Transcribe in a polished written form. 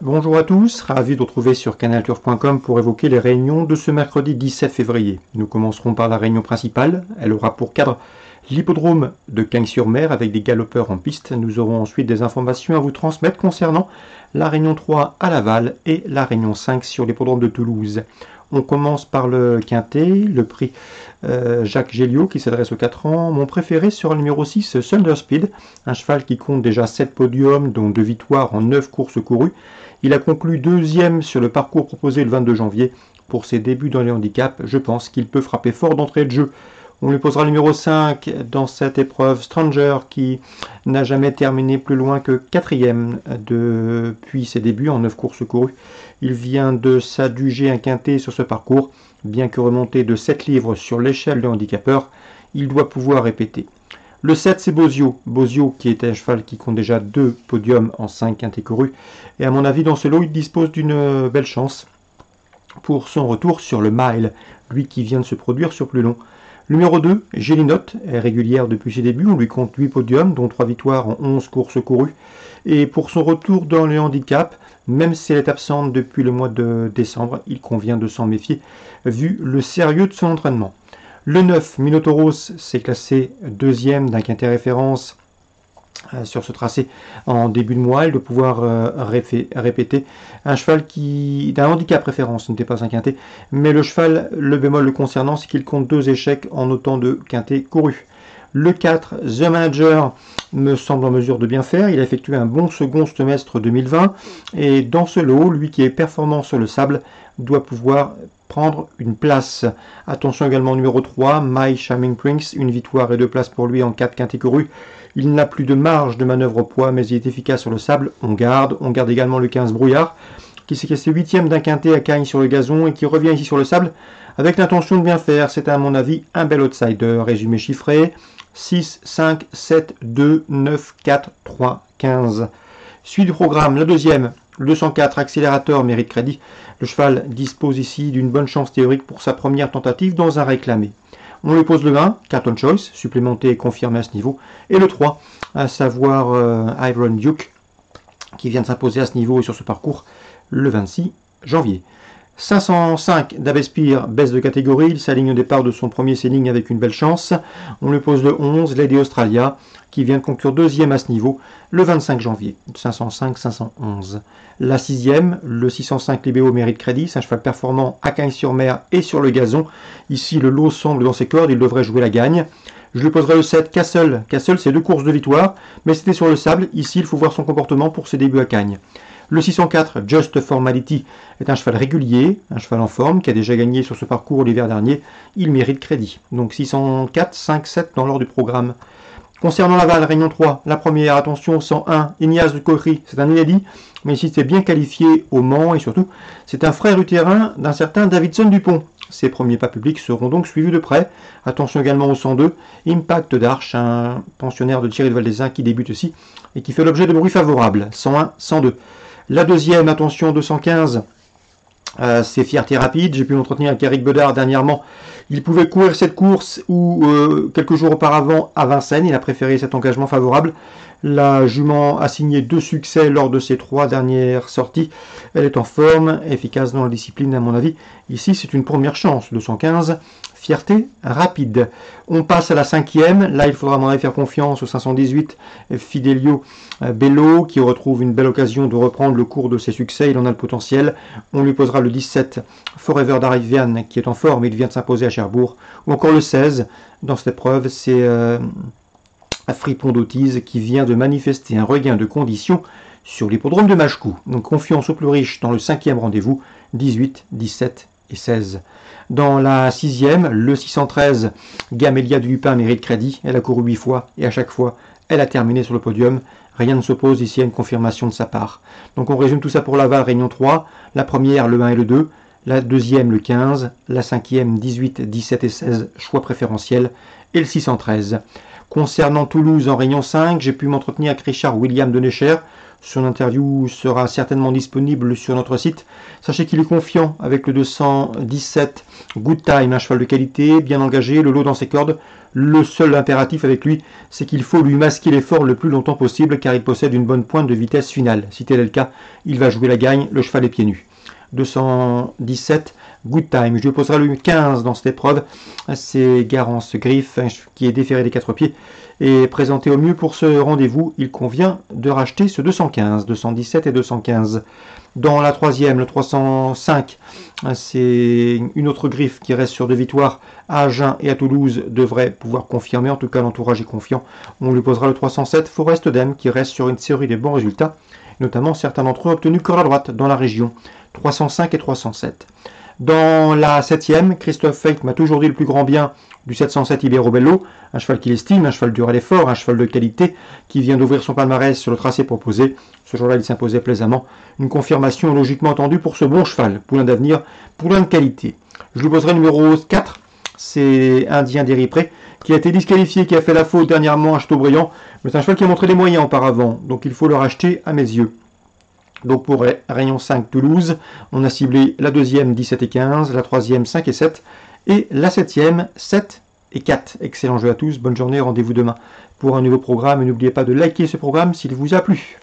Bonjour à tous, ravi de vous retrouver sur canalturf.com pour évoquer les réunions de ce mercredi 17 février. Nous commencerons par la réunion principale. Elle aura pour cadre l'hippodrome de Cagnes-sur-Mer avec des galopeurs en piste. Nous aurons ensuite des informations à vous transmettre concernant la réunion 3 à Laval et la réunion 5 sur l'hippodrome de Toulouse. On commence par le quintet, le prix Jacques Géliot qui s'adresse aux 4 ans. Mon préféré sera le numéro 6, Thunderspeed, un cheval qui compte déjà 7 podiums, dont 2 victoires en 9 courses courues. Il a conclu deuxième sur le parcours proposé le 22 janvier. Pour ses débuts dans les handicaps, je pense qu'il peut frapper fort d'entrée de jeu. On lui posera le numéro 5 dans cette épreuve, Stranger, qui n'a jamais terminé plus loin que 4e depuis ses débuts en 9 courses courues. Il vient de s'adjuger un quintet sur ce parcours. Bien que remonté de 7 livres sur l'échelle de handicapeur, il doit pouvoir répéter. Le 7, c'est Bozio. Bozio, qui est un cheval qui compte déjà 2 podiums en 5 quintets courus. Et à mon avis, dans ce lot, il dispose d'une belle chance pour son retour sur le mile, lui qui vient de se produire sur plus long. Numéro 2, Gélinote, est régulière depuis ses débuts. On lui compte 8 podiums, dont 3 victoires en 11 courses courues. Et pour son retour dans le handicap, même si elle est absente depuis le mois de décembre, il convient de s'en méfier, vu le sérieux de son entraînement. Le 9, Minotoros, s'est classé deuxième d'un quintet référence sur ce tracé en début de mois. Il doit pouvoir répéter. Un cheval qui d'un handicap référence, ce n'était pas un quintet, mais le cheval, le bémol le concernant, c'est qu'il compte 2 échecs en autant de quintets courus. Le 4, The Manager, me semble en mesure de bien faire. Il a effectué un bon second semestre 2020. Et dans ce lot, lui qui est performant sur le sable, doit pouvoir prendre une place. Attention également au numéro 3, My Charming Prince, une victoire et 2 places pour lui en 4 quintets courus. Il n'a plus de marge de manœuvre au poids, mais il est efficace sur le sable. On garde également le 15 Brouillard, qui s'est classé 8e d'un quintet à Cagnes sur le gazon et qui revient ici sur le sable avec l'intention de bien faire. C'est à mon avis un bel outsider. Résumé chiffré, 6, 5, 7, 2, 9, 4, 3, 15. Suite du programme, la deuxième, le 204 accélérateur mérite crédit. Le cheval dispose ici d'une bonne chance théorique pour sa première tentative dans un réclamé. On lui pose le 1, Carton Choice, supplémenté et confirmé à ce niveau. Et le 3, à savoir Iron Duke, qui vient de s'imposer à ce niveau et sur ce parcours le 26 janvier. 505 d'Abespire, baisse de catégorie, il s'aligne au départ de son premier sailing avec une belle chance. On lui pose le 11, Lady Australia, qui vient de conclure deuxième à ce niveau le 25 janvier. 505-511. La sixième, le 605 Libéo mérite crédit, c'est un cheval performant à Cagnes-sur-Mer et sur le gazon. Ici, le lot semble dans ses cordes, il devrait jouer la gagne. Je lui poserai le 7, Castle. Castle, c'est 2 courses de victoire, mais c'était sur le sable. Ici, il faut voir son comportement pour ses débuts à Cagnes. Le 604, Just Formality, est un cheval régulier, un cheval en forme, qui a déjà gagné sur ce parcours l'hiver dernier. Il mérite crédit. Donc 604, 5, 7 dans l'ordre du programme. Concernant Laval, Réunion 3, la première, attention, 101, Ignace de Cochery, c'est un inédit, mais ici c'est bien qualifié au Mans, et surtout, c'est un frère utérin d'un certain Davidson Dupont. Ses premiers pas publics seront donc suivis de près. Attention également au 102, Impact d'Arche, un pensionnaire de Thierry de Valdezin qui débute aussi, et qui fait l'objet de bruits favorables, 101, 102. La deuxième, attention, 215, c'est Fierté Rapide. J'ai pu m'entretenir avec Eric Bedard dernièrement. Il pouvait courir cette course ou quelques jours auparavant à Vincennes. Il a préféré cet engagement favorable. La jument a signé 2 succès lors de ses 3 dernières sorties. Elle est en forme, efficace dans la discipline à mon avis. Ici, c'est une première chance. 215, Fierté Rapide. On passe à la 5e. Là, il faudra à mon avis faire confiance au 518 Fidelio Bello, qui retrouve une belle occasion de reprendre le cours de ses succès. Il en a le potentiel. On lui posera le 17 Forever d'Arivian, qui est en forme. Il vient de s'imposer à Cherbourg. Ou encore le 16. Dans cette épreuve, c'est Fripon d'Autise qui vient de manifester un regain de conditions sur l'hippodrome de Machecou. Donc confiance au plus riche dans le 5e rendez-vous, 18, 17 et 16. Dans la 6e, le 613, Gamélia du Lupin mérite crédit. Elle a couru 8 fois et à chaque fois, elle a terminé sur le podium. Rien ne s'oppose ici à une confirmation de sa part. Donc on résume tout ça pour Laval, Réunion 3. La première, le 1 et le 2. La deuxième, le 15. La 5e, 18, 17 et 16, choix préférentiel. Et le 613. Concernant Toulouse en Réunion 5, j'ai pu m'entretenir avec Richard William de Necher. Son interview sera certainement disponible sur notre site. Sachez qu'il est confiant avec le 217 Good Time, un cheval de qualité, bien engagé, le lot dans ses cordes. Le seul impératif avec lui, c'est qu'il faut lui masquer l'effort le plus longtemps possible car il possède une bonne pointe de vitesse finale. Si tel est le cas, il va jouer la gagne, le cheval est pieds nus. 217, Good Time. Je lui opposerai le 15 dans cette épreuve. C'est Garance Griffe qui est déféré des 4 pieds et présenté au mieux pour ce rendez-vous. Il convient de racheter ce 215, 217 et 215. Dans la troisième, le 305, c'est une autre griffe qui reste sur 2 victoires. À Agen et à Toulouse devrait pouvoir confirmer. En tout cas, l'entourage est confiant. On lui posera le 307, Forest Dem, qui reste sur une série de bons résultats. Notamment certains d'entre eux obtenus corde à droite dans la région. 305 et 307. Dans la 7e, Christophe Feit m'a toujours dit le plus grand bien du 707 Ibero Bello, un cheval qu'il estime, un cheval dur à l'effort, un cheval de qualité qui vient d'ouvrir son palmarès sur le tracé proposé. Ce jour-là, il s'imposait plaisamment. Une confirmation logiquement attendue pour ce bon cheval, poulain d'avenir, poulain de qualité. Je lui poserai le numéro 4, c'est Indien d'Éripré, qui a été disqualifié, qui a fait la faute dernièrement à Chateaubriand, mais c'est un cheval qui a montré les moyens auparavant, donc il faut le racheter à mes yeux. Donc pour Rayon 5 Toulouse, on a ciblé la deuxième 17 et 15, la troisième 5 et 7, et la septième 7 et 4. Excellent jeu à tous, bonne journée, rendez-vous demain pour un nouveau programme, et n'oubliez pas de liker ce programme s'il vous a plu.